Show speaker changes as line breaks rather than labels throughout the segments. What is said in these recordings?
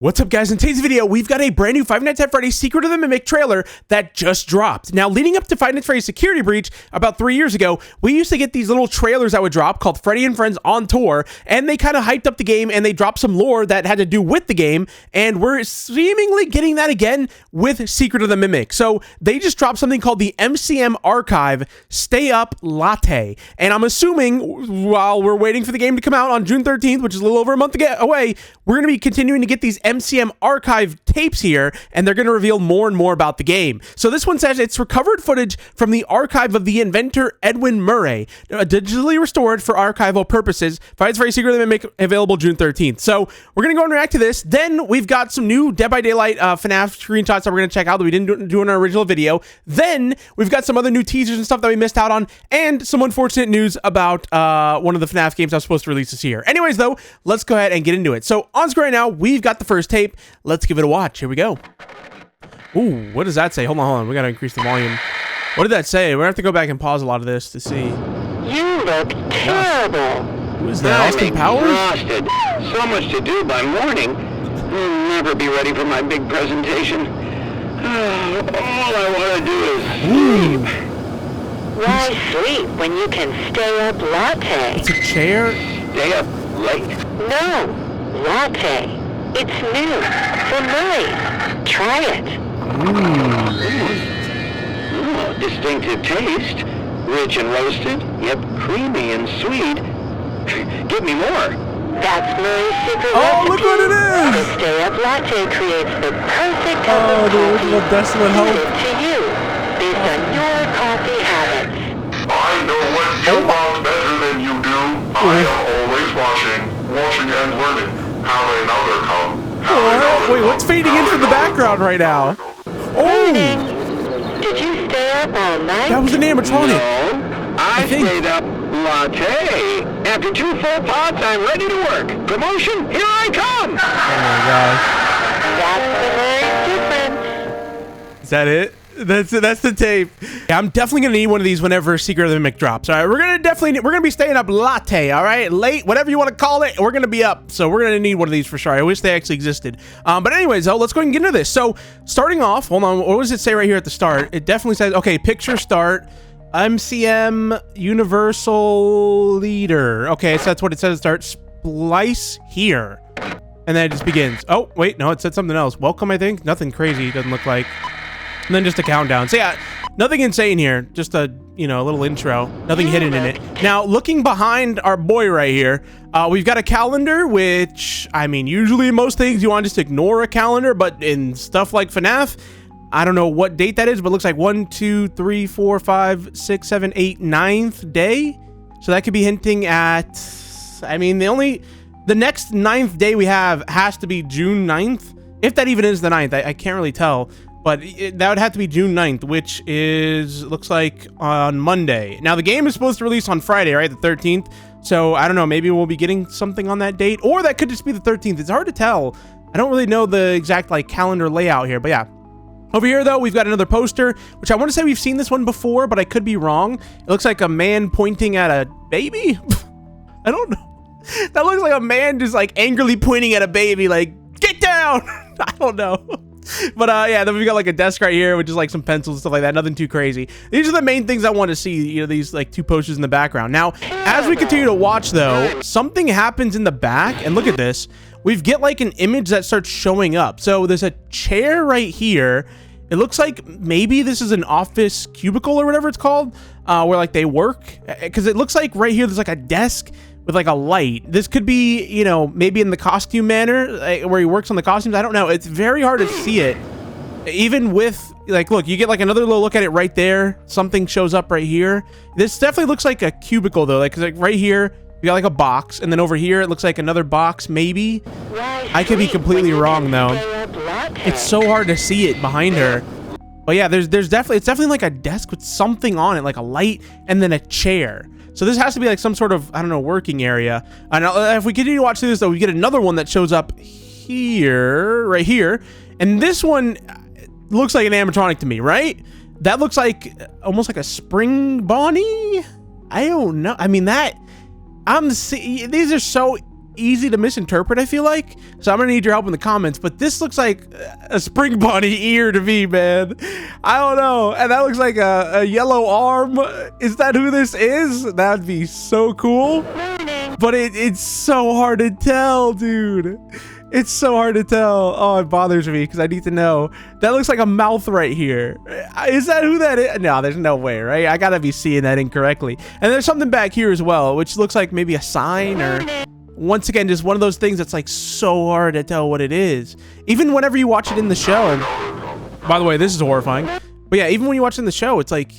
What's up, guys? In today's video, we've got a brand new Five Nights at Freddy's Secret of the Mimic trailer that just dropped. Now, leading up to Five Nights at Freddy's Security Breach about 3 years ago, we used to get these little trailers that would drop called Freddy and Friends on Tour, and they kind of hyped up the game and they dropped some lore that had to do with the game, and we're seemingly getting that again with Secret of the Mimic. So they just dropped something called the MCM Archive Stay Up Latte, and I'm assuming while we're waiting for the game to come out on June 13th, which is a little over a month away, we're going to be continuing to get these MCM archive tapes here, and they're going to reveal more and more about the game. So this one says it's recovered footage from the archive of the inventor Edwin Murray, digitally restored for archival purposes. Five Nights at Freddy's Secret of the Mimic available June 13th. So we're going to go and react to this. Then we've got some new Dead by Daylight FNAF screenshots that we're going to check out that we didn't do in our original video. Then we've got some other new teasers and stuff that we missed out on, and some unfortunate news about one of the FNAF games I was supposed to release this year. Anyways, though, let's go ahead and get into it. So on screen right now, we've got the first tape. Let's give it a watch. Here we go. Ooh, what does that say? Hold on. We got to increase the volume. What did that say? We're going to have to go back and pause a lot of this to see.
You look terrible.
Who is that? Austin Powers?
Exhausted. So much to do by morning. I'll never be ready for my big presentation. All I want to do is sleep. Why sleep when you can stay up latte?
It's a chair?
Stay up late? No, latte. It's new, for Murray. Try it. Distinctive taste. Rich and roasted, yet creamy and sweet. Give me more. That's Murray's secret recipe.
Oh, look what it is!
The Stay Up Latte creates the perfect cup of
the original Desolate Hope.
to you, based on your coffee habits.
I know what you want better than you do. I am always watching and learning. Have another cup.
Wait, what's fading in from the background right now? Oh!
Did you stay up all night?
That was an animatronic.
No, I stayed up latte. After 2 full pots, I'm ready to work. Promotion, here I come.
Oh my gosh.
That's the very difference.
Is that it? That's the tape. Yeah, I'm definitely gonna need one of these whenever Secret of the Mimic drops. All right, we're gonna be staying up latte. All right, late, whatever you want to call it, we're gonna be up. So we're gonna need one of these for sure. I wish they actually existed. But anyways, though, let's go ahead and get into this. So starting off, hold on, what does it say right here at the start? It definitely says, okay, picture start, MCM Universal Leader. Okay, so that's what it says at start. Splice here, and then it just begins. Oh wait, no, it said something else. Welcome, I think. Nothing crazy. Doesn't look like. And then just a countdown. So yeah, nothing insane here. Just a, a little intro. Nothing hidden in it. Now, looking behind our boy right here, we've got a calendar, which, I mean, usually in most things you want to just ignore a calendar, but in stuff like FNAF, I don't know what date that is, but it looks like 1, 2, 3, 4, 5, 6, 7, 8, 9th day. So that could be hinting at, I mean, the next 9th day we have has to be June 9th. If that even is the 9th, I can't really tell. But that would have to be June 9th, which is, looks like, on Monday. Now, the game is supposed to release on Friday, right? The 13th. So, I don't know. Maybe we'll be getting something on that date. Or that could just be the 13th. It's hard to tell. I don't really know the exact, calendar layout here. But, yeah. Over here, though, we've got another poster, which I want to say we've seen this one before, but I could be wrong. It looks like a man pointing at a baby? I don't know. That looks like a man just, angrily pointing at a baby, get down! I don't know. But yeah, then we've got a desk right here, which is some pencils and stuff like that. Nothing too crazy. These are the main things I want to see, these 2 posters in the background. Now, as we continue to watch though, something happens in the back, and look at this. We've get an image that starts showing up. So there's a chair right here. It looks like maybe this is an office cubicle or whatever it's called, where they work, because it looks like right here there's a desk with a light. This could be, maybe in the costume manner, where he works on the costumes. I don't know. It's very hard to see it. Even with, look, you get another little look at it right there. Something shows up right here. This definitely looks like a cubicle though. Cause right here, you got a box, and then over here, it looks like another box, maybe. I could be completely wrong though. It's so hard to see it behind her. But yeah, it's definitely a desk with something on it, a light, and then a chair. So this has to be some sort of, I don't know, working area. And if we continue to watch through this, though, we get another one that shows up here, right here. And this one looks like an animatronic to me, right? That looks almost like a spring Bonnie. I don't know. I mean, these are so easy to misinterpret, I feel like. So I'm gonna need your help in the comments, but this looks like a spring bunny ear to me, man. I don't know. And that looks like a yellow arm. Is that who this is? That'd be so cool. But it's so hard to tell, dude. It's so hard to tell. Oh, it bothers me because I need to know. That looks like a mouth right here. Is that who that is? No, there's no way, right? I gotta be seeing that incorrectly. And there's something back here as well, which looks like maybe a sign, or once again, just one of those things that's like so hard to tell what it is. Even whenever you watch it in the show. And by the way, this is horrifying. But yeah, even when you watch it in the show, it's like,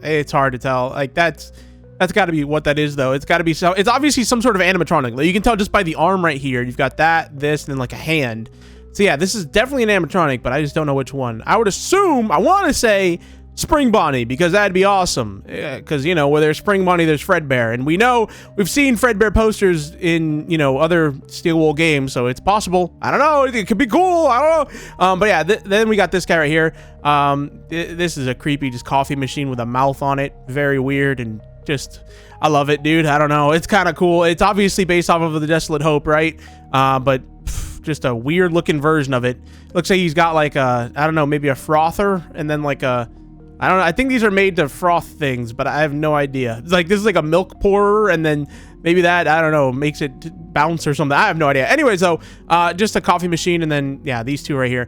it's hard to tell. Like that's got to be what that is, though. It's got to be so. It's obviously some sort of animatronic. Like, you can tell just by the arm right here. You've got that, this, and then like a hand. So yeah, this is definitely an animatronic, but I just don't know which one. I would assume, I want to say Spring Bonnie, because that'd be awesome. Because, you know, where there's Spring Bonnie, there's Fredbear. And we know, we've seen Fredbear posters in, you know, other Steel Wool games, so it's possible. I don't know. It could be cool. I don't know. But yeah, then we got this guy right here. This is a creepy just coffee machine with a mouth on it. Very weird and just, I love it, dude. I don't know. It's kind of cool. It's obviously based off of the Desolate Hope, right? But just a weird looking version of it. Looks like he's got like a, I don't know, maybe a frother, and then like a, I don't know. I think these are made to froth things, but I have no idea. It's like, this is like a milk pourer, and then maybe that, I don't know, makes it bounce or something. I have no idea. Anyways, though, just a coffee machine, and then, yeah, these two right here.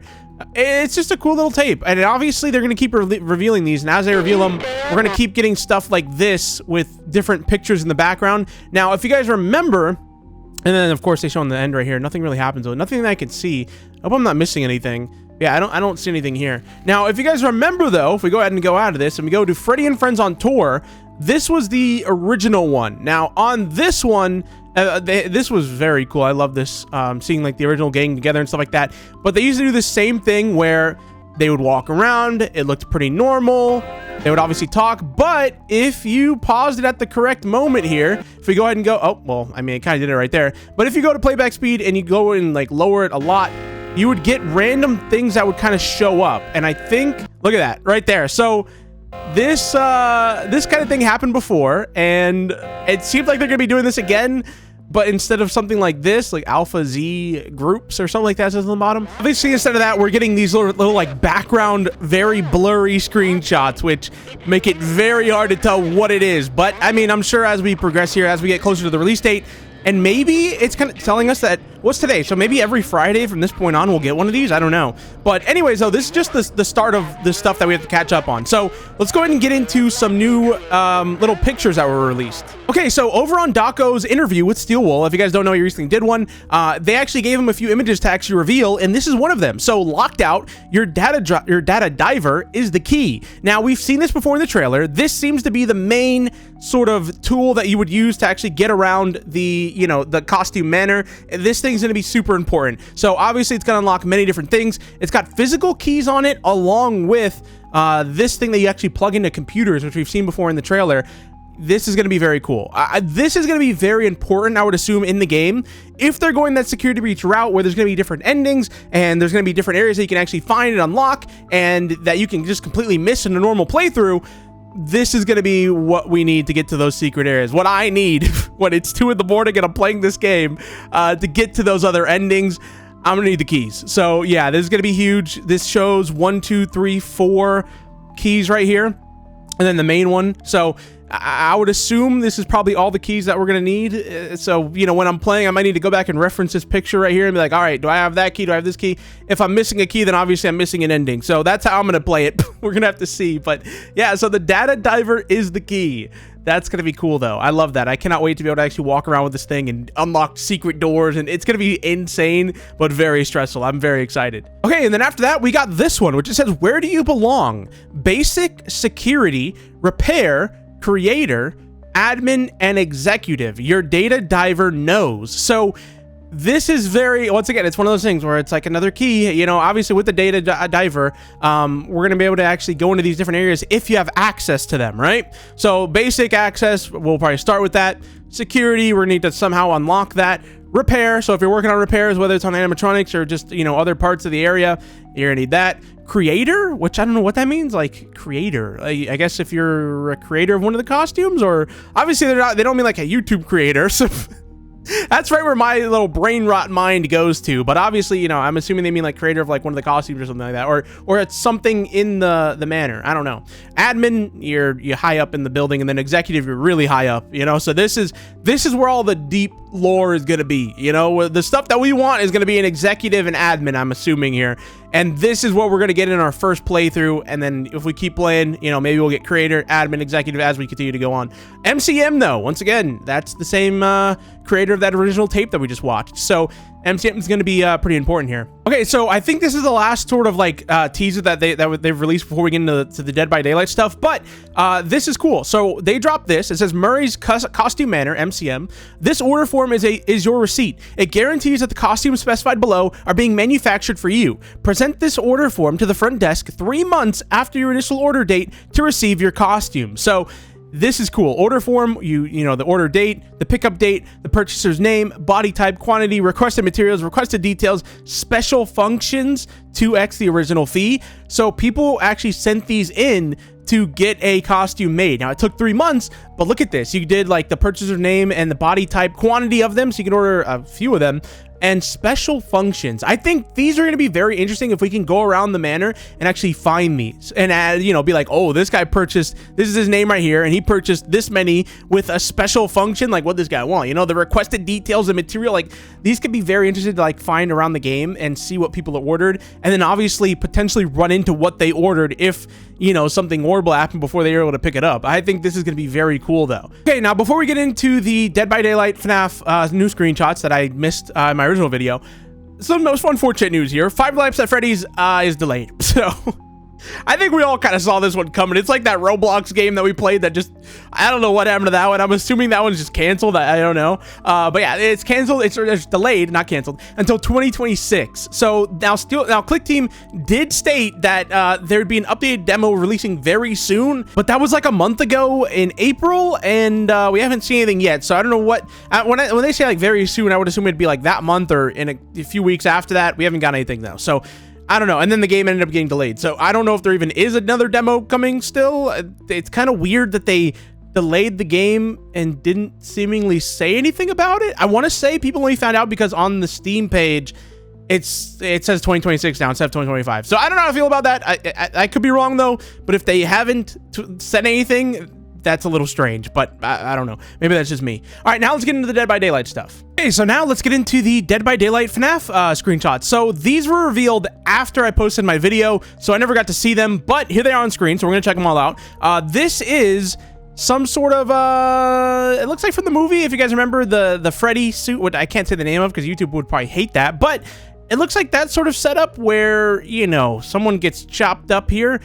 It's just a cool little tape. And obviously, they're going to keep revealing these. And as they reveal them, we're going to keep getting stuff like this with different pictures in the background. Now, if you guys remember, and then, of course, they show on the end right here, nothing really happens with it. Nothing that I can see. I hope I'm not missing anything. Yeah, I don't see anything here. Now, if you guys remember, though, if we go ahead and go out of this and we go to Freddy and Friends on Tour, this was the original one. Now, on this one, this was very cool. I love this, seeing like the original gang together and stuff like that. But they used to do the same thing where they would walk around. It looked pretty normal. They would obviously talk. But if you paused it at the correct moment here, if we go ahead and go, oh, well, I mean, it kind of did it right there. But if you go to playback speed and you go and like lower it a lot, you would get random things that would kind of show up. And I think, look at that right there. So this kind of thing happened before, and it seems like they're gonna be doing this again, but instead of something like this, like Alpha Z groups or something like that says on the bottom. Obviously, instead of that, we're getting these little like background, very blurry screenshots, which make it very hard to tell what it is. But I mean, I'm sure as we progress here, as we get closer to the release date, and maybe it's kind of telling us that, what's today? So maybe every Friday from this point on, we'll get one of these. I don't know. But anyways, though, this is just the start of the stuff that we have to catch up on. So let's go ahead and get into some new little pictures that were released. Okay, so over on Daco's interview with Steel Wool, if you guys don't know, he recently did one. They actually gave him a few images to actually reveal, and this is one of them. So locked out, your data diver is the key. Now, we've seen this before in the trailer. This seems to be the main sort of tool that you would use to actually get around the, you know, the costume manor. This thing's going to be super important. So obviously it's going to unlock many different things. It's got physical keys on it, along with this thing that you actually plug into computers, which we've seen before in the trailer. This is going to be very cool. This is going to be very important, I would assume, in the game. If they're going that security breach route where there's going to be different endings and there's going to be different areas that you can actually find and unlock and that you can just completely miss in a normal playthrough, this is going to be what we need to get to those secret areas. What I need when it's 2 in the morning and I'm playing this game to get to those other endings, I'm going to need the keys. So yeah, this is going to be huge. This shows 1, 2, 3, 4 keys right here, and then the main one. So I would assume this is probably all the keys that we're going to need. So, you know, when I'm playing, I might need to go back and reference this picture right here and be like, all right, do I have that key? Do I have this key? If I'm missing a key, then obviously I'm missing an ending. So that's how I'm going to play it. We're going to have to see. But yeah, so the data diver is the key. That's going to be cool, though. I love that. I cannot wait to be able to actually walk around with this thing and unlock secret doors. And it's going to be insane, but very stressful. I'm very excited. Okay, and then after that, we got this one, which it says, where do you belong? Basic, security, repair, creator, admin, and executive. Your data diver knows. So this is very, once again, it's one of those things where it's like another key. You know, obviously with the data diver, we're going to be able to actually go into these different areas if you have access to them, right? So basic access, we'll probably start with that. Security, we're going to need to somehow unlock that. Repair, so if you're working on repairs, whether it's on animatronics or just, you know, other parts of the area, you're going to need that. Creator, which I don't know what that means, like creator. I guess if you're a creator of one of the costumes, or obviously they don't mean like a YouTube creator. So That's right where my little brain rot mind goes to. But obviously, you know, I'm assuming they mean like creator of like one of the costumes or something like that, or it's something in the manor. I don't know. Admin, you're high up in the building, and then executive, you're really high up. You know, so this is where all the deep lore is gonna be. You know, the stuff that we want is gonna be an executive and admin. I'm assuming here. And this is what we're going to get in our first playthrough. And then if we keep playing, you know, maybe we'll get creator, admin, executive as we continue to go on. MCM, though, once again, that's the same creator of that original tape that we just watched. So MCM is going to be pretty important here. Okay, so I think this is the last sort of like teaser that they've released before we get into the Dead by Daylight stuff. But this is cool. So they dropped this. It says Murray's Costume Manor, MCM. This order form is your receipt. It guarantees that the costumes specified below are being manufactured for you. Present this order form to the front desk 3 months after your initial order date to receive your costume. So this is cool. Order form, you know, the order date, the pickup date, the purchaser's name, body type, quantity, requested materials, requested details, special functions, 2x the original fee. So people actually sent these in to get a costume made. Now, it took 3 months, but look at this. You did like the purchaser's name and the body type, quantity of them, so you can order a few of them, and special functions. I think these are going to be very interesting if we can go around the manor and actually find these and you know, be like, oh, this guy purchased, this is his name right here, and he purchased this many with a special function. Like, what this guy want? You know, the requested details and material. Like, these could be very interesting to like find around the game and see what people ordered, and then obviously potentially run into what they ordered if, you know, something horrible happened before they were able to pick it up. I think this is going to be very cool, though. Okay, now before we get into the Dead by Daylight FNAF new screenshots that I missed in my original video, some most unfortunate news here. 5 Nights at Freddy's is delayed. So I think we all kind of saw this one coming. It's like that Roblox game that we played that just, I don't know what happened to that one. I'm assuming that one's just canceled. I don't know. But yeah, it's canceled. It's delayed, not canceled, until 2026. So now ClickTeam did state that there'd be an updated demo releasing very soon, but that was like a month ago in April, and we haven't seen anything yet. So I don't know what, when they say like very soon, I would assume it'd be like that month or in a few weeks after that. We haven't got anything though. So I don't know. And then the game ended up getting delayed. So I don't know if there even is another demo coming still. It's kind of weird that they delayed the game and didn't seemingly say anything about it. I want to say people only found out because on the Steam page, it says 2026 now instead of 2025. So I don't know how I feel about that. I could be wrong though. But if they haven't said anything, that's a little strange, but I don't know. Maybe that's just me. All right, now let's get into the Dead by Daylight stuff. Okay, so now let's get into the Dead by Daylight FNAF screenshots. So these were revealed after I posted my video, so I never got to see them, but here they are on screen, so we're gonna check them all out. This is some sort of, it looks like from the movie, if you guys remember the Freddy suit, which I can't say the name of because YouTube would probably hate that, but it looks like that sort of setup where, you know, someone gets chopped up here.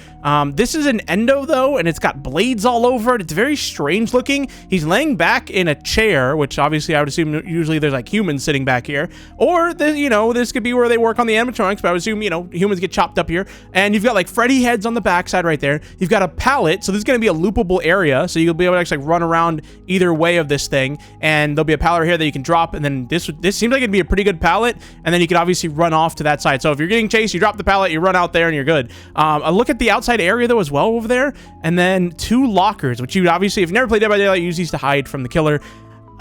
This is an endo, though, and it's got blades all over it. It's very strange looking. He's laying back in a chair, which obviously I would assume usually there's like humans sitting back here. Or, you know, this could be where they work on the animatronics, but I would assume, you know, humans get chopped up here. And you've got like Freddy heads on the backside right there. You've got a pallet, so this is going to be a loopable area, so you'll be able to actually run around either way of this thing. And there'll be a pallet here that you can drop, and then this seems like it'd be a pretty good pallet, and then you could obviously run off to that side. So if you're getting chased, you drop the pallet, you run out there, and you're good. A look at the outside area though as well over there, and then 2 lockers, which you obviously, if you've never played Dead by Daylight, you use these to hide from the killer.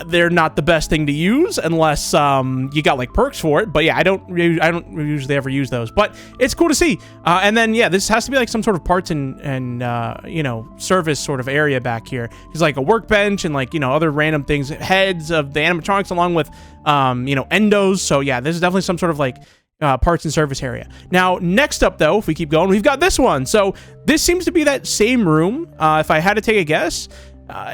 They're not the best thing to use unless you got like perks for it, but yeah, I don't usually ever use those, but it's cool to see. And then yeah, this has to be like some sort of parts and you know, service sort of area back here. There's like a workbench and like, you know, other random things, heads of the animatronics along with you know, endos. So yeah, this is definitely some sort of like parts and service area. Now, next up though, if we keep going, we've got this one. So this seems to be that same room, if I had to take a guess,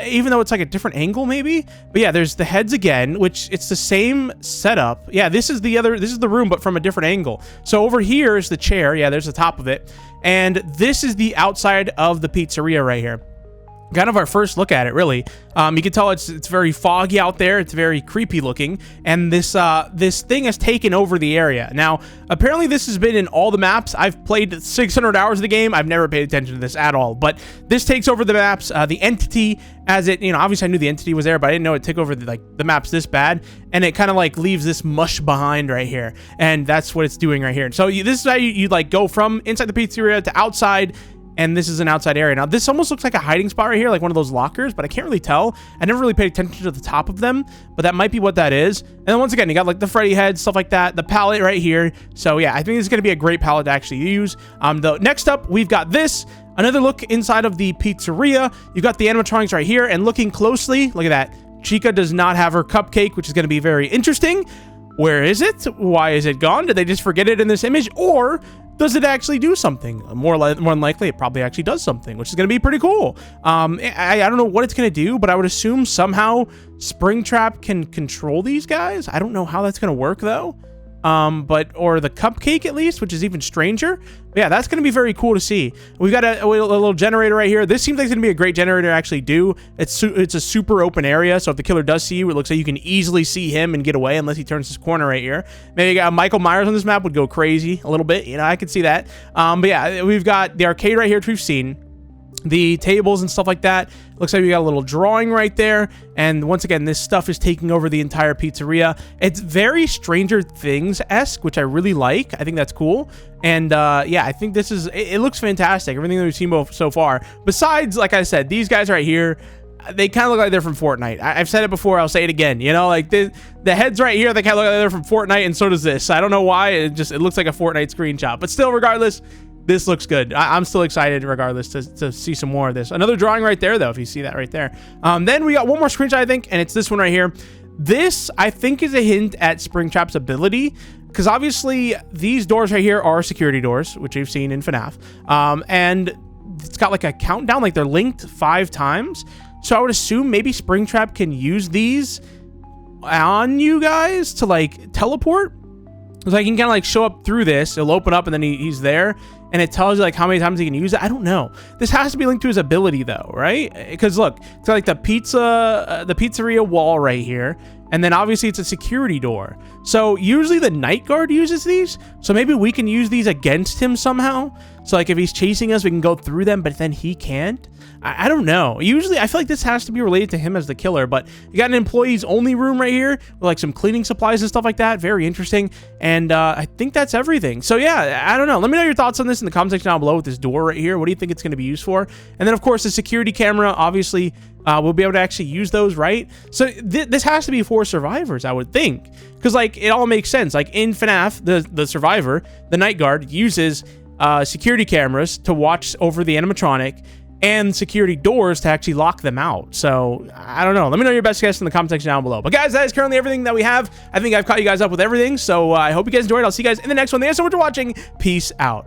even though it's like a different angle maybe. But yeah, there's the heads again, which it's the same setup. Yeah, this is the room, but from a different angle. So over here is the chair. Yeah, there's the top of it. And this is the outside of the pizzeria right here. Kind of our first look at it, really. You can tell it's very foggy out there. It's very creepy looking, and this thing has taken over the area. Now, apparently, this has been in all the maps. I've played 600 hours of the game. I've never paid attention to this at all, but this takes over the maps. The entity, as it, you know, obviously I knew the entity was there, but I didn't know it took over the maps this bad, and it kind of like leaves this mush behind right here, and that's what it's doing right here. So this is how you like go from inside the pizzeria to outside. and this is an outside area. Now, this almost looks like a hiding spot right here, like one of those lockers, but I can't really tell. I never really paid attention to the top of them, but that might be what that is. And then once again, you got like the Freddy head, stuff like that, the palette right here. So yeah, I think this is going to be a great palette to actually use. Next up, we've got this. Another look inside of the pizzeria. You've got the animatronics right here, and looking closely, look at that. Chica does not have her cupcake, which is going to be very interesting. Where is it? Why is it gone? Did they just forget it in this image? Or does it actually do something? More than likely, it probably actually does something, which is going to be pretty cool. I don't know what it's going to do, but I would assume somehow Springtrap can control these guys. I don't know how that's going to work, though. Or the cupcake at least, which is even stranger. But yeah, that's going to be very cool to see. We've got a little generator right here. This seems like it's going to be a great generator to actually do. It's a super open area, so if the killer does see you, it looks like you can easily see him and get away unless he turns his corner right here. Maybe Michael Myers on this map would go crazy a little bit. You know, I could see that. But yeah, we've got the arcade right here, which we've seen. The tables and stuff like that. Looks like we got a little drawing right there. And once again, this stuff is taking over the entire pizzeria. It's very Stranger Things-esque, which I really like. I think that's cool. And yeah, I think this is, it looks fantastic. Everything that we've seen so far. Besides, like I said, these guys right here, they kind of look like they're from Fortnite. I've said it before, I'll say it again. You know, like the heads right here, they kind of look like they're from Fortnite, and so does this. I don't know why, it looks like a Fortnite screenshot. But still, regardless, this looks good. I'm still excited regardless to see some more of this. Another drawing right there, though, if you see that right there. Then we got one more screenshot, I think, and it's this one right here. This, I think, is a hint at Springtrap's ability, because obviously these doors right here are security doors, which we've seen in FNAF. And it's got like a countdown, like they're linked 5 times. So I would assume maybe Springtrap can use these on you guys to like teleport. So I can kind of like show up through this. It'll open up and then he's there. And it tells you like how many times he can use it. I don't know. This has to be linked to his ability though, right? Because look, it's like the pizzeria wall right here. And then obviously it's a security door. So usually the night guard uses these. So maybe we can use these against him somehow. So like if he's chasing us, we can go through them, but then he can't. I don't know. Usually I feel like this has to be related to him as the killer, but you got an employees only room right here with like some cleaning supplies and stuff like that. Very interesting. And I think that's everything. So yeah, I don't know. Let me know your thoughts on this in the comment section down below with this door right here. What do you think it's going to be used for? And then of course the security camera, obviously we'll be able to actually use those, right? So this has to be for survivors, I would think. Because like it all makes sense. Like in FNAF, the survivor, the night guard uses security cameras to watch over the animatronic and security doors to actually lock them out. So I don't know. Let me know your best guess in the comment section down below. But guys, that is currently everything that we have. I think I've caught you guys up with everything. So I hope you guys enjoyed. I'll see you guys in the next one. Thanks so much for watching. Peace out.